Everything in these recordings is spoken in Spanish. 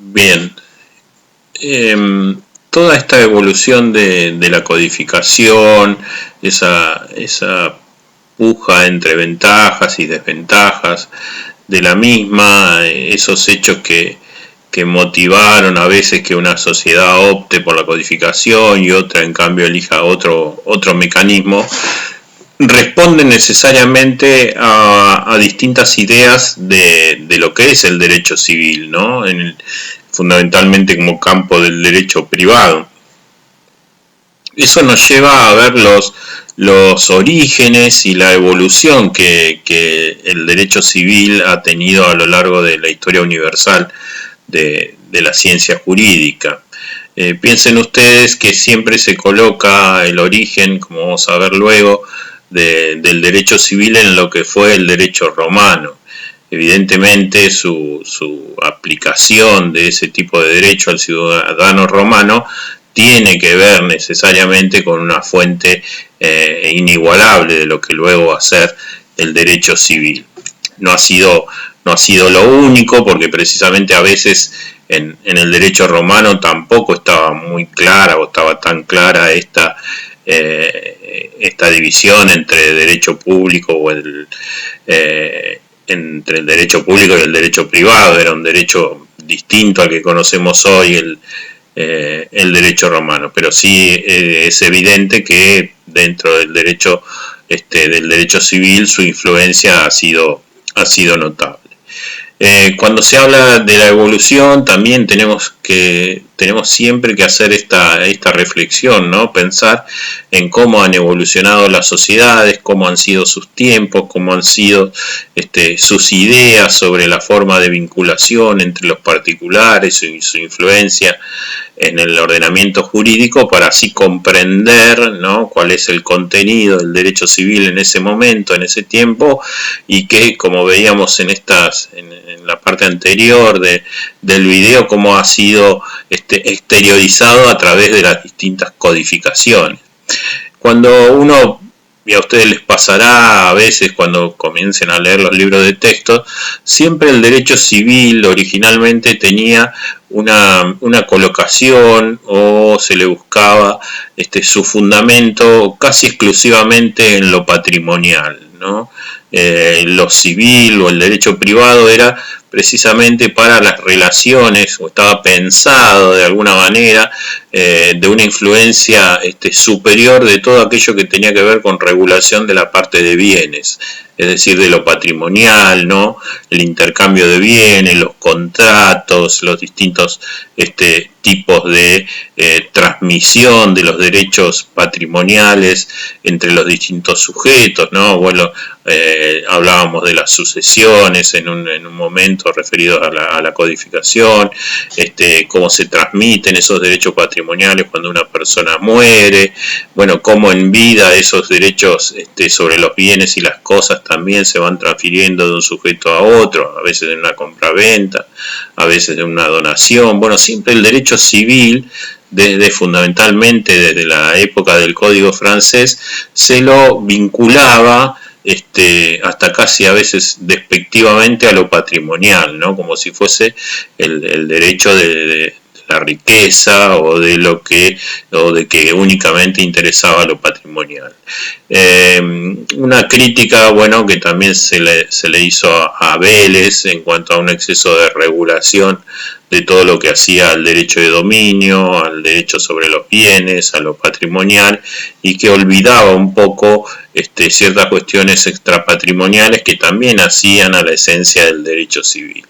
Bien, toda esta evolución de la codificación, esa puja entre ventajas y desventajas de la misma, esos hechos que motivaron a veces que una sociedad opte por la codificación y otra en cambio elija otro mecanismo, responden necesariamente a distintas ideas de lo que es el derecho civil, ¿no? Fundamentalmente como campo del derecho privado. Eso nos lleva a ver los orígenes y la evolución que el derecho civil ha tenido a lo largo de la historia universal de la ciencia jurídica. Piensen ustedes que siempre se coloca el origen, como vamos a ver luego, del derecho civil en lo que fue el derecho romano. Evidentemente su aplicación de ese tipo de derecho al ciudadano romano tiene que ver necesariamente con una fuente inigualable de lo que luego va a ser el derecho civil. No ha sido lo único, porque precisamente a veces en el derecho romano tampoco estaba muy clara o estaba tan clara esta división entre derecho público o entre el derecho público y el derecho privado. Era un derecho distinto al que conocemos hoy, el derecho romano, pero sí es evidente que dentro del derecho civil su influencia ha sido notable. Cuando se habla de la evolución también tenemos siempre que hacer esta reflexión, ¿no? Pensar en cómo han evolucionado las sociedades, cómo han sido sus tiempos, cómo han sido sus ideas sobre la forma de vinculación entre los particulares y su influencia en el ordenamiento jurídico, para así comprender, ¿no?, cuál es el contenido del derecho civil en ese momento, en ese tiempo, y que, como veíamos en la parte anterior del video, cómo ha sido exteriorizado a través de las distintas codificaciones. Cuando uno, y a ustedes les pasará a veces cuando comiencen a leer los libros de texto, siempre el derecho civil originalmente tenía una colocación, o se le buscaba su fundamento casi exclusivamente en lo patrimonial, ¿no? Lo civil o el derecho privado era precisamente para las relaciones, o estaba pensado de alguna manera de una influencia superior de todo aquello que tenía que ver con regulación de la parte de bienes, es decir, de lo patrimonial, ¿no? El intercambio de bienes, los contratos, los distintos tipos de transmisión de los derechos patrimoniales entre los distintos sujetos, ¿no? Bueno, hablábamos de las sucesiones en un momento referido a la codificación, cómo se transmiten esos derechos patrimoniales cuando una persona muere, bueno, cómo en vida esos derechos sobre los bienes y las cosas también se van transfiriendo de un sujeto a otro, a veces en una compraventa, a veces en una donación. Bueno, siempre el derecho civil, fundamentalmente desde la época del Código francés, se lo vinculaba hasta casi a veces despectivamente a lo patrimonial, ¿no? Como si fuese el derecho de la riqueza, o de que únicamente interesaba lo patrimonial. Una crítica, bueno, que también se le hizo a Vélez en cuanto a un exceso de regulación de todo lo que hacía al derecho de dominio, al derecho sobre los bienes, a lo patrimonial, y que olvidaba un poco ciertas cuestiones extrapatrimoniales que también hacían a la esencia del derecho civil.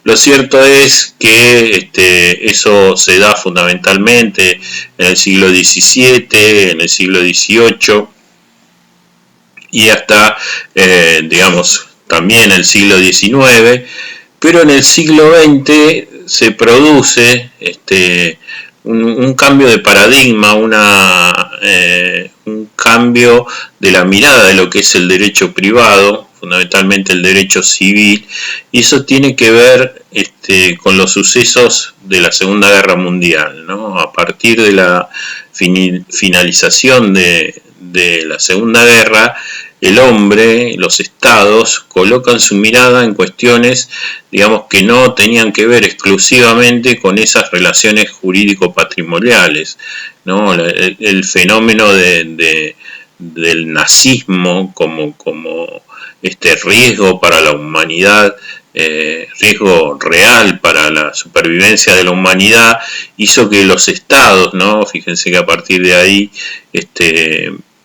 Lo cierto es que eso se da fundamentalmente en el siglo XVII, en el siglo XVIII y hasta, digamos, también el siglo XIX, pero en el siglo XX se produce un cambio de paradigma, un cambio de la mirada de lo que es el derecho privado, fundamentalmente el derecho civil, y eso tiene que ver con los sucesos de la Segunda Guerra Mundial, ¿no? A partir de la finalización de la Segunda Guerra, el hombre, los estados, colocan su mirada en cuestiones, digamos, que no tenían que ver exclusivamente con esas relaciones jurídico-patrimoniales, ¿no? El fenómeno del nazismo como riesgo para la humanidad, riesgo real para la supervivencia de la humanidad, hizo que los estados, ¿no? Fíjense que a partir de ahí,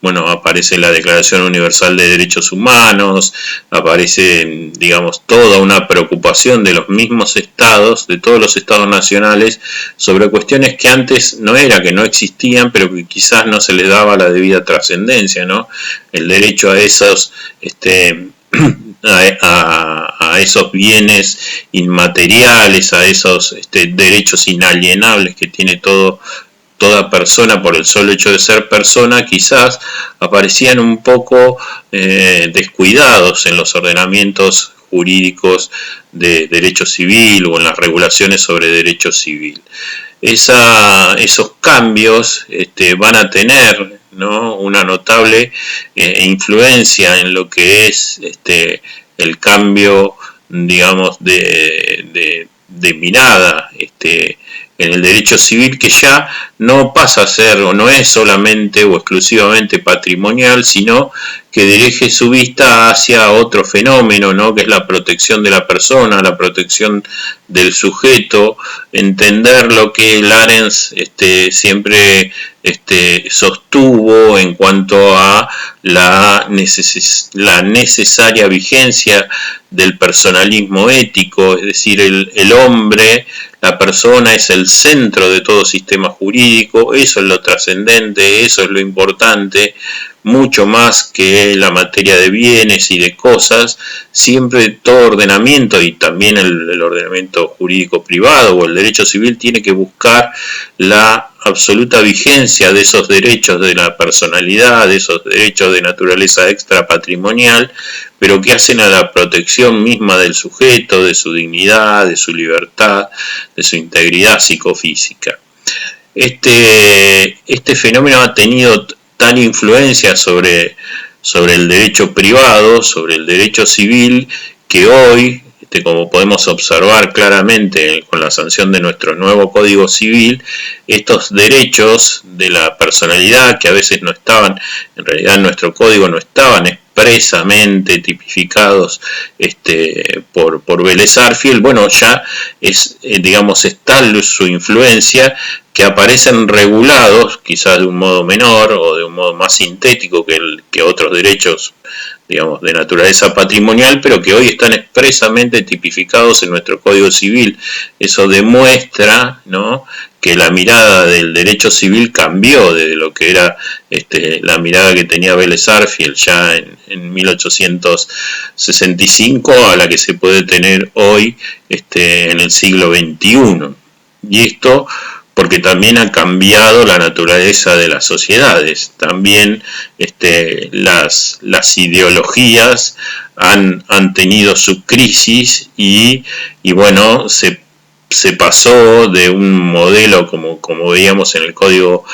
bueno, aparece la Declaración Universal de Derechos Humanos, aparece, digamos, toda una preocupación de los mismos estados, de todos los estados nacionales, sobre cuestiones que antes no era, que no existían, pero que quizás no se les daba la debida trascendencia, ¿no? El derecho a esos, a esos bienes inmateriales, a esos derechos inalienables que tiene toda persona por el solo hecho de ser persona, quizás aparecían un poco descuidados en los ordenamientos jurídicos de derecho civil o en las regulaciones sobre derecho civil. Esos cambios van a tener, ¿no?, una notable influencia en lo que es el cambio, digamos, de mirada en el derecho civil, que ya no pasa a ser o no es solamente o exclusivamente patrimonial, sino que dirige su vista hacia otro fenómeno, ¿no?, que es la protección de la persona, la protección del sujeto, entender lo que Larens siempre sostuvo en cuanto a la necesaria vigencia del personalismo ético, es decir, el hombre, la persona es el centro de todo sistema jurídico, eso es lo trascendente, eso es lo importante, mucho más que la materia de bienes y de cosas. Siempre todo ordenamiento, y también el ordenamiento jurídico privado o el derecho civil, tiene que buscar la absoluta vigencia de esos derechos de la personalidad, de esos derechos de naturaleza extrapatrimonial, pero que hacen a la protección misma del sujeto, de su dignidad, de su libertad, de su integridad psicofísica. Este fenómeno ha tenido tal influencia sobre el derecho privado, sobre el derecho civil, que hoy, como podemos observar claramente con la sanción de nuestro nuevo Código Civil, estos derechos de la personalidad, que a veces no estaban, en realidad en nuestro código no estaban expresamente tipificados por Vélez Arfield, bueno, ya es, digamos, es tal su influencia que aparecen regulados, quizás de un modo menor o de un modo más sintético que otros derechos, digamos, de naturaleza patrimonial, pero que hoy están expresamente tipificados en nuestro Código Civil. Eso demuestra, ¿no?, que la mirada del derecho civil cambió desde lo que era la mirada que tenía Vélez Arfield ya en 1865 a la que se puede tener hoy en el siglo XXI. Y esto porque también ha cambiado la naturaleza de las sociedades. También las ideologías han tenido su crisis y bueno, se pasó de un modelo, como veíamos en el código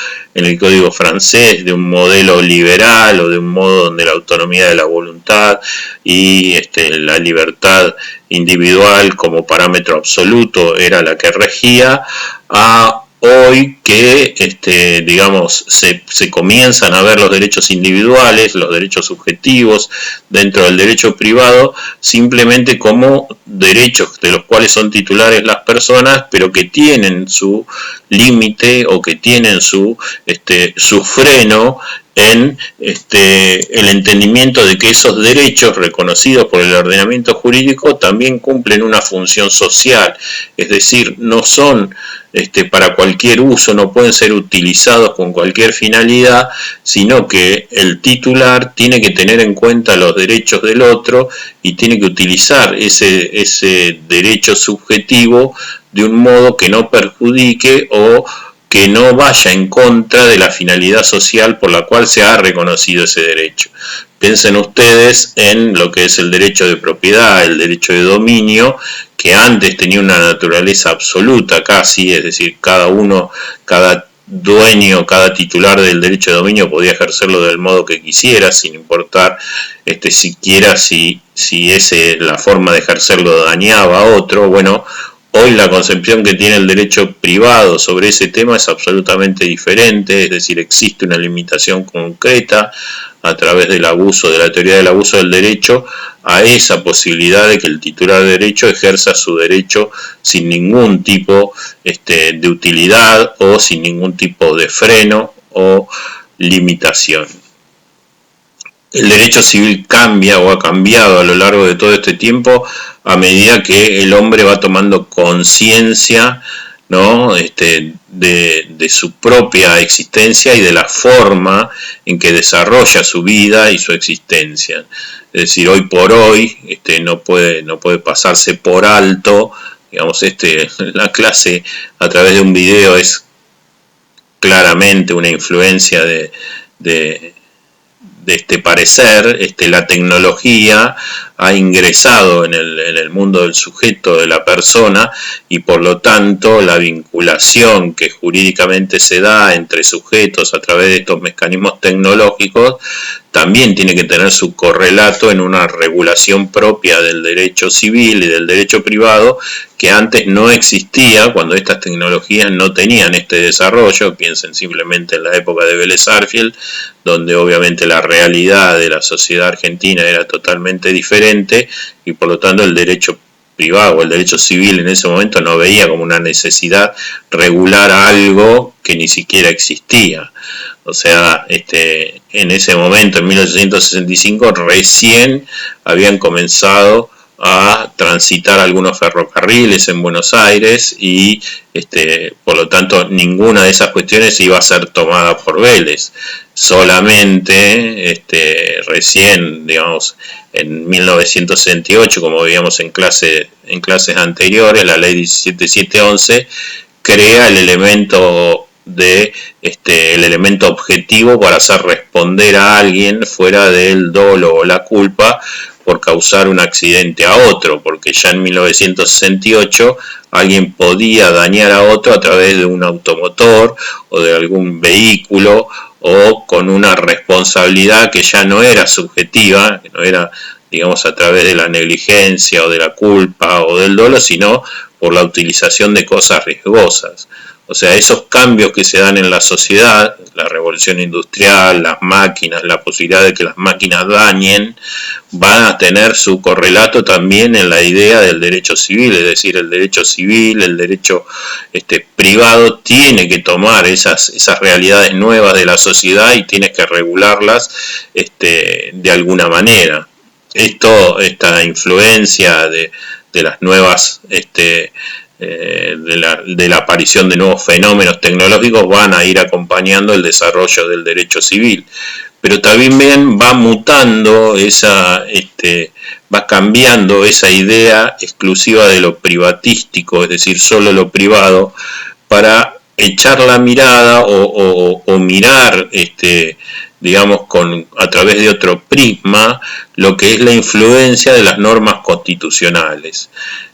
francés, de un modelo liberal o de un modo donde la autonomía de la voluntad y la libertad individual como parámetro absoluto era la que regía, a hoy que digamos se comienzan a ver los derechos individuales, los derechos subjetivos dentro del derecho privado simplemente como derechos de los cuales son titulares las personas, pero que tienen su límite o que tienen su freno en el entendimiento de que esos derechos reconocidos por el ordenamiento jurídico también cumplen una función social, es decir, no son para cualquier uso, no pueden ser utilizados con cualquier finalidad, sino que el titular tiene que tener en cuenta los derechos del otro y tiene que utilizar ese derecho subjetivo de un modo que no perjudique o que no vaya en contra de la finalidad social por la cual se ha reconocido ese derecho. Piensen ustedes en lo que es el derecho de propiedad, el derecho de dominio, que antes tenía una naturaleza absoluta casi, es decir, cada dueño, cada titular del derecho de dominio podía ejercerlo del modo que quisiera, sin importar siquiera si la forma de ejercerlo dañaba a otro. Bueno, hoy la concepción que tiene el derecho privado sobre ese tema es absolutamente diferente, es decir, existe una limitación concreta a través del abuso, de la teoría del abuso del derecho, a esa posibilidad de que el titular de derecho ejerza su derecho sin ningún tipo de utilidad o sin ningún tipo de freno o limitación. El derecho civil cambia o ha cambiado a lo largo de todo este tiempo a medida que el hombre va tomando conciencia, ¿no? de su propia existencia y de la forma en que desarrolla su vida y su existencia. Es decir, hoy por hoy no puede pasarse por alto, digamos, la clase a través de un video es claramente una influencia de este parecer. La tecnología ha ingresado en el mundo del sujeto, de la persona, y por lo tanto la vinculación que jurídicamente se da entre sujetos a través de estos mecanismos tecnológicos también tiene que tener su correlato en una regulación propia del derecho civil y del derecho privado, que antes no existía cuando estas tecnologías no tenían este desarrollo. Piensen simplemente en la época de Vélez Sarsfield, donde obviamente la realidad de la sociedad argentina era totalmente diferente y por lo tanto el derecho privado o el derecho civil en ese momento no veía como una necesidad regular algo que ni siquiera existía. O sea, en ese momento, en 1865, recién habían comenzado a transitar algunos ferrocarriles en Buenos Aires y por lo tanto ninguna de esas cuestiones iba a ser tomada por Vélez. Solamente recién, digamos, en 1968, como veíamos en clases anteriores, la ley 17711 crea el elemento el elemento objetivo para hacer responder a alguien fuera del dolo o la culpa por causar un accidente a otro, porque ya en 1968 alguien podía dañar a otro a través de un automotor o de algún vehículo o con una responsabilidad que ya no era subjetiva, que no era, digamos, a través de la negligencia o de la culpa o del dolo, sino por la utilización de cosas riesgosas. O sea, esos cambios que se dan en la sociedad, la revolución industrial, las máquinas, la posibilidad de que las máquinas dañen, van a tener su correlato también en la idea del derecho civil. Es decir, el derecho civil, el derecho privado tiene que tomar esas realidades nuevas de la sociedad y tiene que regularlas de alguna manera. Esta influencia de las nuevas de la aparición de nuevos fenómenos tecnológicos van a ir acompañando el desarrollo del derecho civil, pero también va mutando va cambiando esa idea exclusiva de lo privatístico, es decir, solo lo privado, para echar la mirada o mirar digamos, a través de otro prisma, lo que es la influencia de las normas constitucionales.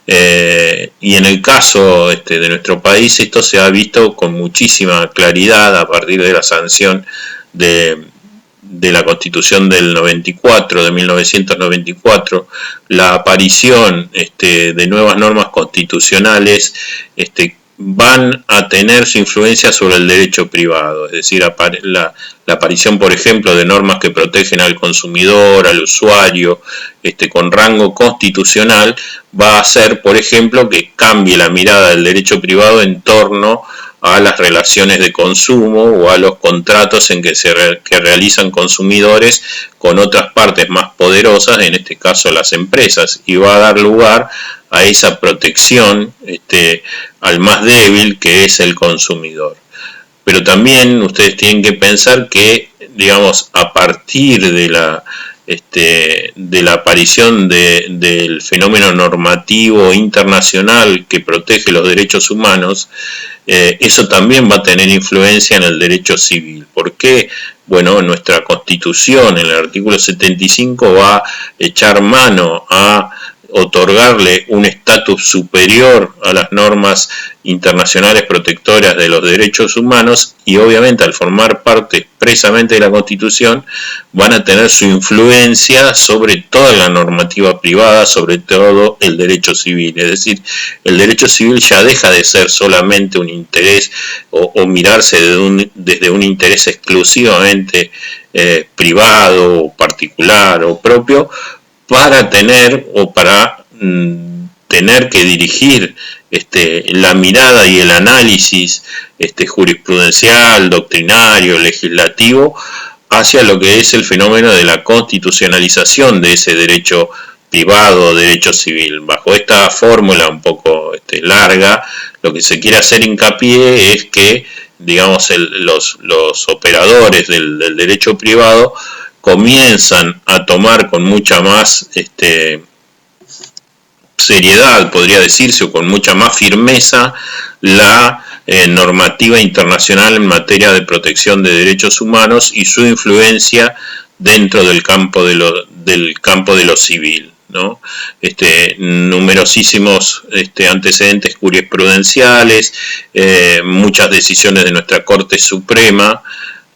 Y en el caso de nuestro país, esto se ha visto con muchísima claridad a partir de la sanción de la Constitución del 94, de 1994, la aparición de nuevas normas constitucionales van a tener su influencia sobre el derecho privado, es decir, la aparición, por ejemplo, de normas que protegen al consumidor, al usuario, con rango constitucional, va a hacer, por ejemplo, que cambie la mirada del derecho privado en torno a las relaciones de consumo o a los contratos que realizan consumidores con otras partes más poderosas, en este caso las empresas, y va a dar lugar a esa protección al más débil, que es el consumidor. Pero también ustedes tienen que pensar que, digamos, a partir de la aparición del fenómeno normativo internacional que protege los derechos humanos, eso también va a tener influencia en el derecho civil. ¿Por qué? Bueno, nuestra Constitución, en el artículo 75, va a echar mano a otorgarle un estatus superior a las normas internacionales protectoras de los derechos humanos, y obviamente al formar parte expresamente de la Constitución van a tener su influencia sobre toda la normativa privada, sobre todo el derecho civil. Es decir, el derecho civil ya deja de ser solamente un interés o mirarse desde un interés exclusivamente privado o particular o propio, para tener o para tener que dirigir la mirada y el análisis jurisprudencial, doctrinario, legislativo, hacia lo que es el fenómeno de la constitucionalización de ese derecho privado o derecho civil. Bajo esta fórmula un poco larga, lo que se quiere hacer hincapié es que, digamos, los operadores del derecho privado comienzan a tomar con mucha más seriedad, podría decirse, o con mucha más firmeza la normativa internacional en materia de protección de derechos humanos y su influencia dentro del campo de lo civil, ¿no? Numerosísimos antecedentes jurisprudenciales, muchas decisiones de nuestra Corte Suprema,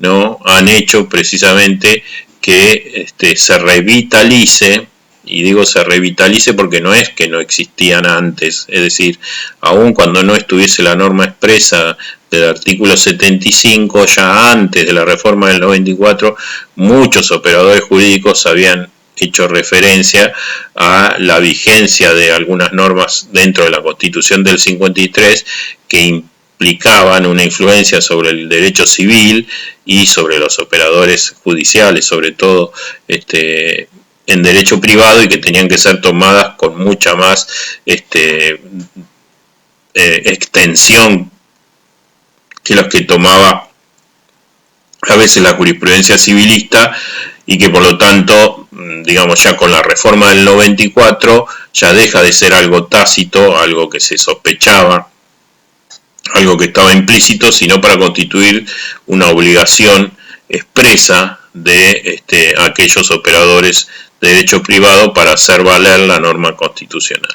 ¿no?, han hecho precisamente que se revitalice, y digo se revitalice porque no es que no existían antes, es decir, aun cuando no estuviese la norma expresa del artículo 75, ya antes de la reforma del 94, muchos operadores jurídicos habían hecho referencia a la vigencia de algunas normas dentro de la Constitución del 53 que implicaban una influencia sobre el derecho civil y sobre los operadores judiciales, sobre todo en derecho privado, y que tenían que ser tomadas con mucha más extensión que los que tomaba a veces la jurisprudencia civilista, y que por lo tanto, digamos, ya con la reforma del 94 ya deja de ser algo tácito, algo que se sospechaba, algo que estaba implícito, sino para constituir una obligación expresa de aquellos operadores de derecho privado para hacer valer la norma constitucional.